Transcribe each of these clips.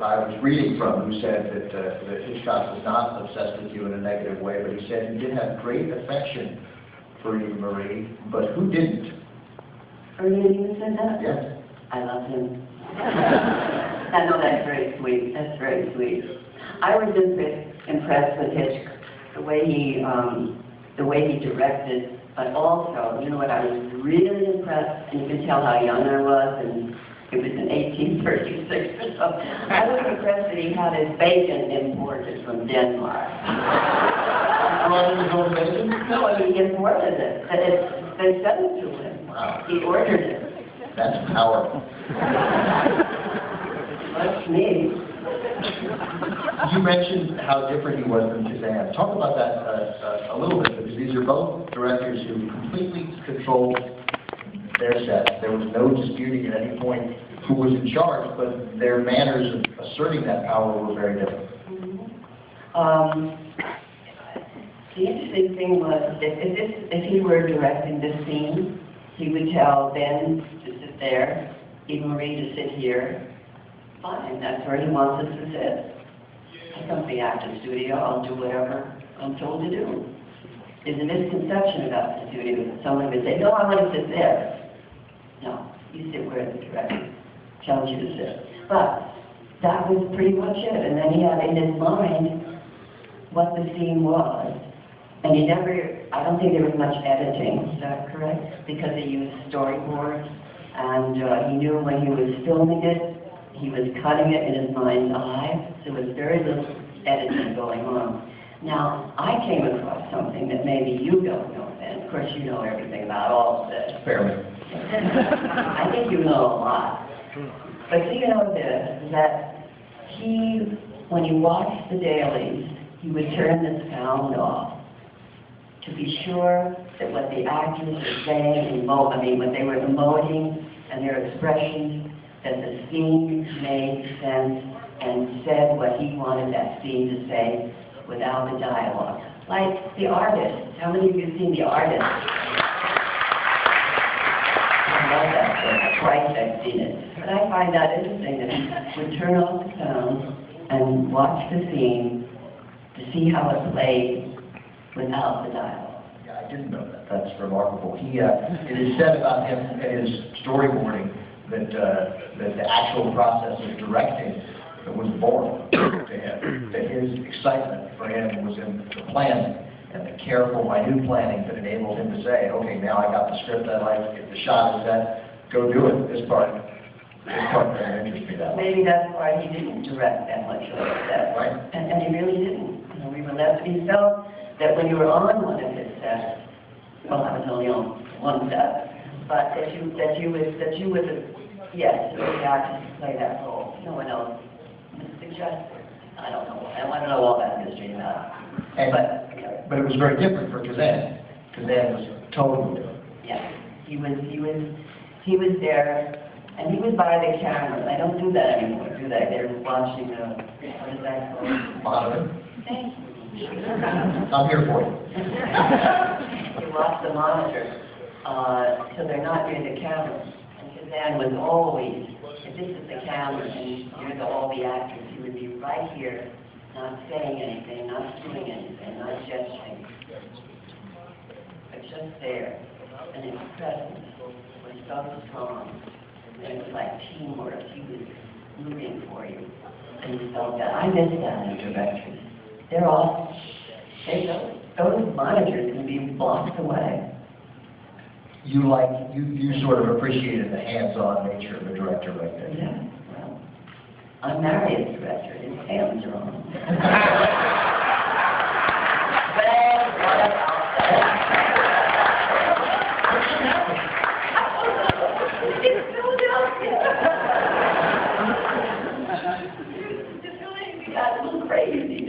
I was reading from who said that Hitchcock was not obsessed with you in a negative way, but he said he did have great affection for Eva Marie, but who didn't? You said that? Yes. I love him. I know that's very sweet. That's very sweet. I was just impressed with Hitchcock, the way he directed, but also, you know what, I was really impressed, and you can tell how young I was, and it was in 1836 or so. I was impressed that he had his bacon imported from Denmark. Brought in his own bacon? No, he imported it. They sent it to him. Wow. He ordered it. That's powerful. That's me. You mentioned how different he was than Kazan. Talk about that a little bit, because these are both directors who completely controlled their sets. There was no disputing at any point who was in charge, but their manners of asserting that power were very different. The interesting thing was, if he were directing this scene, he would tell Ben to sit there, Eva Marie to sit here. Fine, that's where he wants us to sit. I come to the acting studio, I'll do whatever I'm told to do. There's a misconception about the studio. Someone would say, no, I want to sit there. No, you sit where the director tells you to sit. But that was pretty much it. And then he had in his mind what the scene was. And he never, I don't think there was much editing, is that correct? Because he used storyboards, and he knew when he was filming it, he was cutting it in his mind's eye. So there was very little editing going on. Now, I came across something that maybe you don't know, and of course you know everything about all of this. Fairly. I think you know a lot. But you know this, that he, when he watched the dailies, he would turn the sound off to be sure that what the actors were saying, what they were emoting and their expressions, that the scene made sense and said what he wanted that scene to say without the dialogue. Like The Artist. How many of you have seen The Artist? I love that film. Twice I've seen it. But I find that interesting that he would turn off the sound and watch the scene to see how it played without the dialogue. Yeah, I didn't know that. That's remarkable. It is said about him and his storyboarding that the actual process of directing was born to him. That his excitement for him was in the planning and the careful, minute planning that enabled him to say, okay, now I got the script I like, if the shot is set, go do it. This part doesn't interest me that much. Maybe that's why he didn't direct that much of that. Right. And he really didn't. You know, we were left. He felt that when you were on one of his sets, well, I was only on one set, but that you were the actors to play that role. No one else suggested. I don't know. I want to know all that history now. But it was very different for Kazan. Kazan was totally different. Yeah, he was there, and he was by the camera. I don't do that anymore, do they? They're watching what is that called? Monitor. Thank you. I'm here for you. You watch the monitor, so they're not near the camera. And Kazan was always, if this is the camera and here's all the actors, he would be right here, not saying anything, not doing anything, not gesturing, but just there. And his presence was so strong. And it was like teamwork. He was rooting for you. And you felt that. I miss that in directors. They're all, those monitors can be blocks away. You sort of appreciated the hands-on nature of a director like that. Yeah, well, I'm married to a director. His hands are on. But what about that? It's Philadelphia. It's really got a little crazy.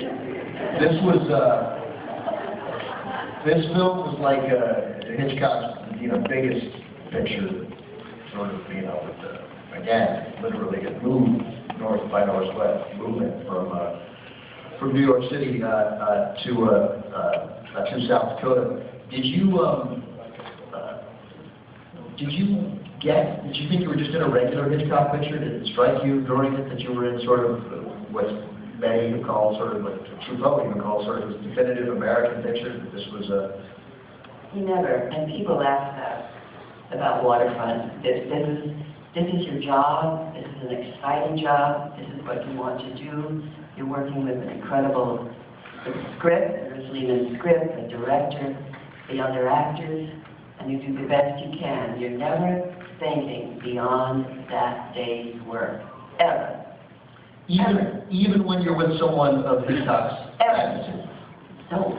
This film was like Hitchcock's, biggest picture, sort of, again, literally it moved north by northwest movement from New York City to South Dakota. Did you get, did you think you were just in a regular Hitchcock picture? Did it strike you during it that you were in sort of what many even call sort of, what Truffaut even calls sort of this definitive American picture, that this was a... He never, and people ask that about Waterfront. This is your job, this is an exciting job, this is what you want to do. You're working with an incredible script, Bruce Lehman's script, the director, the other actors, and you do the best you can. You're never thinking beyond that day's work, ever. Even when you're with someone of Hitchcock's magnitude? No,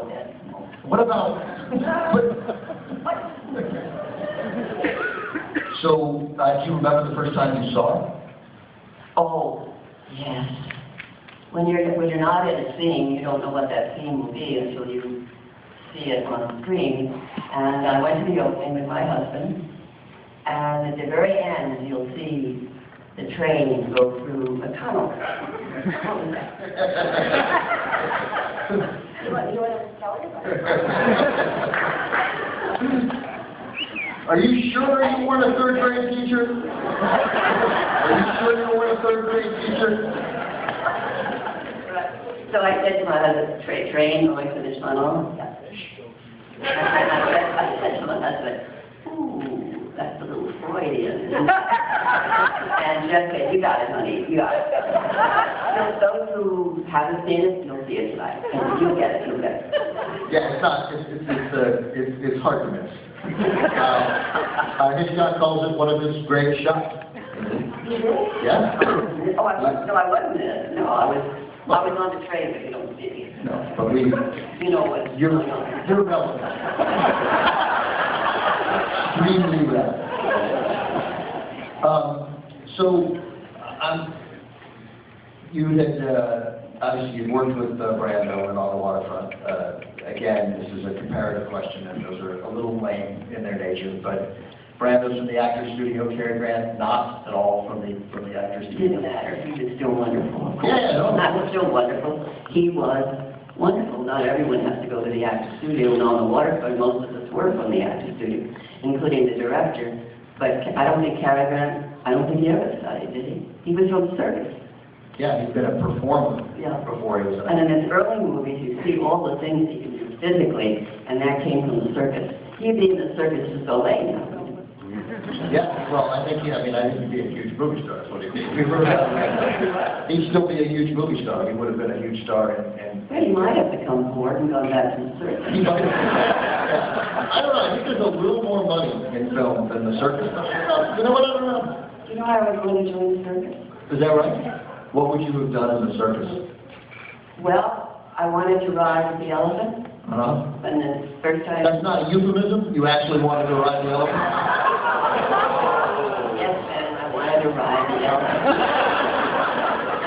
Dad, no. What about... What? So, do you remember the first time you saw it? Oh, yes. When you're not in a scene, you don't know what that scene will be until you see it on the screen. And I went to the opening with my husband, and at the very end, you'll see the train go through a tunnel. You want to tell me? Are you sure you weren't a third grade teacher? Are you sure you weren't a third grade teacher? So I said to my husband, train going through the tunnel. I said to my husband, ooh, that's a little Freudian. And Jeff said, you got it, honey, you got it. So those who haven't seen it, you'll see it tonight. And you'll get it, you'll get it. Yeah, it's hard to miss. Hitchcock calls it one of his great shots. Yeah? Oh, I wasn't in it. No, I was on the train, but you don't see it. No, but we... You know what's You're going on. relevant. Extremely relevant. You had, obviously you'd worked with Brando and On the Waterfront. Again, this is a comparative question, and those are a little lame in their nature, but Brando's from the Actors Studio, Cary Grant not at all from the Actors It Studio. didn't matter. He was still wonderful. Yeah, no. That was still wonderful. He was wonderful. Not everyone has to go to the Actors Studio and On the Waterfront. Most of us were from the Actors Studio, including the director. But I don't think Cary Grant, I don't think he ever studied, did he? He was from the circus. Yeah, he's been a performer before he was And in his early movies, you see all the things he can do physically, and that came from the circus. He'd be in the circus to ballet now. Yeah, well, I think he'd be a huge movie star, that's what he'd be. He'd still be a huge movie star. He would have been a huge star and Well, he might have become bored and gone back to the circus. he might have. I don't know, I think there's a little more money in film than the circus. You know what, I don't know. Do you know I was going to join the circus? Is that right? What would you have done in the circus? Well, I wanted to ride the elephant. Uh-huh. And the first time... That's not a euphemism? You actually wanted to ride the elephant? Yes, man, I wanted to ride the elephant.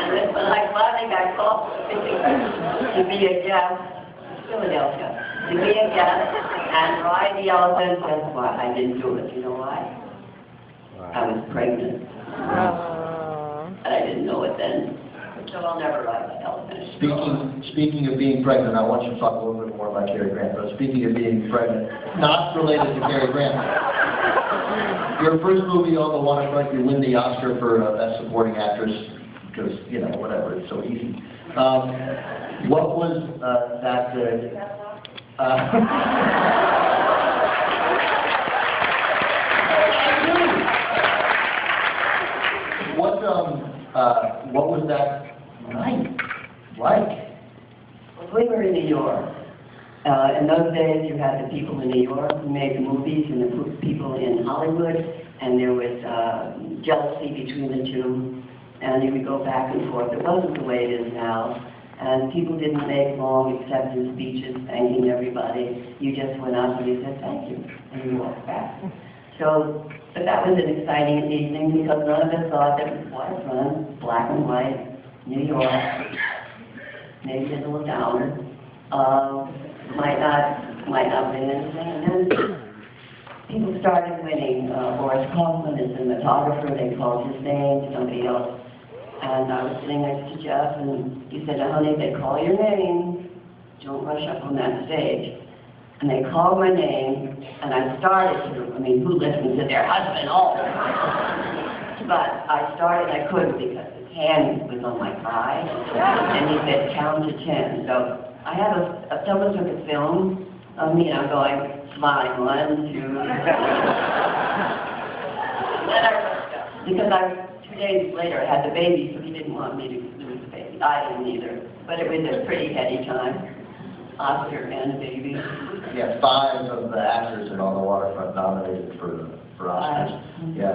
And then when I finally got called to be a guest, Philadelphia, to be a guest and ride the elephant, guess what? I didn't do it. You know why? I was pregnant. And I didn't know it then. So I'll never ride the elephant. Speaking of being pregnant, I want you to talk a little bit more about Cary Grant. But speaking of being pregnant, not related to Cary Grant. Your first movie, On the Waterfront, you win the Oscar for Best Supporting Actress because, you know, whatever, it's so easy. What was that? What was that night like? We were in New York. In those days, you had the people in New York who made the movies and the people in Hollywood, and there was jealousy between the two, and you would go back and forth. It wasn't the way it is now, and people didn't make long acceptance speeches thanking everybody. You just went up and you said thank you, and you walked back. So, but that was an exciting evening because none of us thought that it was Waterfront, black and white, New York, maybe a little downer. Might not win anything. And then people started winning. Boris Kaufman is the cinematographer. They called his name, somebody else. And I was sitting next to Jeff, and he said, honey, they call your name. Don't rush up on that stage. And they called my name, and I started to, I mean, who listens to their husband all the time? But I started, I couldn't because his hand was on my thigh, and he said count to 10. So I have someone took a film of me, and I'm going, smiling, 1, 2. Then I rushed up, because 2 days later I had the baby, so he didn't want me to lose the baby. I didn't either, but it was a pretty heady time. Oscar and a baby. Yeah, 5 of the actors in On the Waterfront nominated for Oscars. Yeah,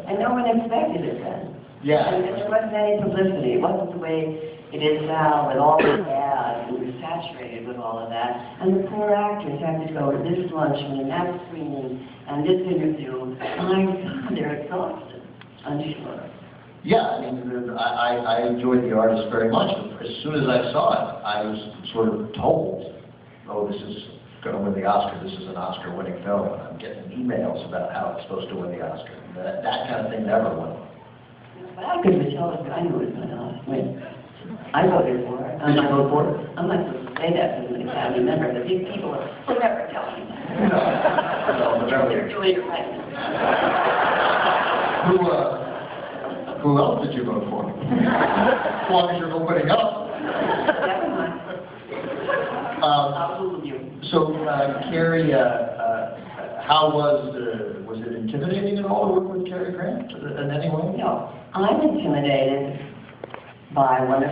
And no one expected it then. yeah. And there wasn't any publicity. It wasn't the way it is now with all the ads, and we're saturated with all of that. And the poor actors have to go to this luncheon and that screening and this interview. My God, they're exhausted, I'm sure. Yeah, I mean, I enjoyed The Artist very much. As soon as I saw it, I was sort of told, oh, this is going to win the Oscar. This is an Oscar-winning film. And I'm getting emails about how it's supposed to win the Oscar. That kind of thing never went on. But I could tell it, I knew it was going to win. I voted for it. Did you vote for it? I'm not supposed to say that to the family member, but these people will never tell me that. No, They're doing it right now. Who else did you vote for? As long as you're opening up. Never mind. I'll Google you. So, Carrie, how was it intimidating at all to work with Cary Grant in any way? No, I'm intimidated by one of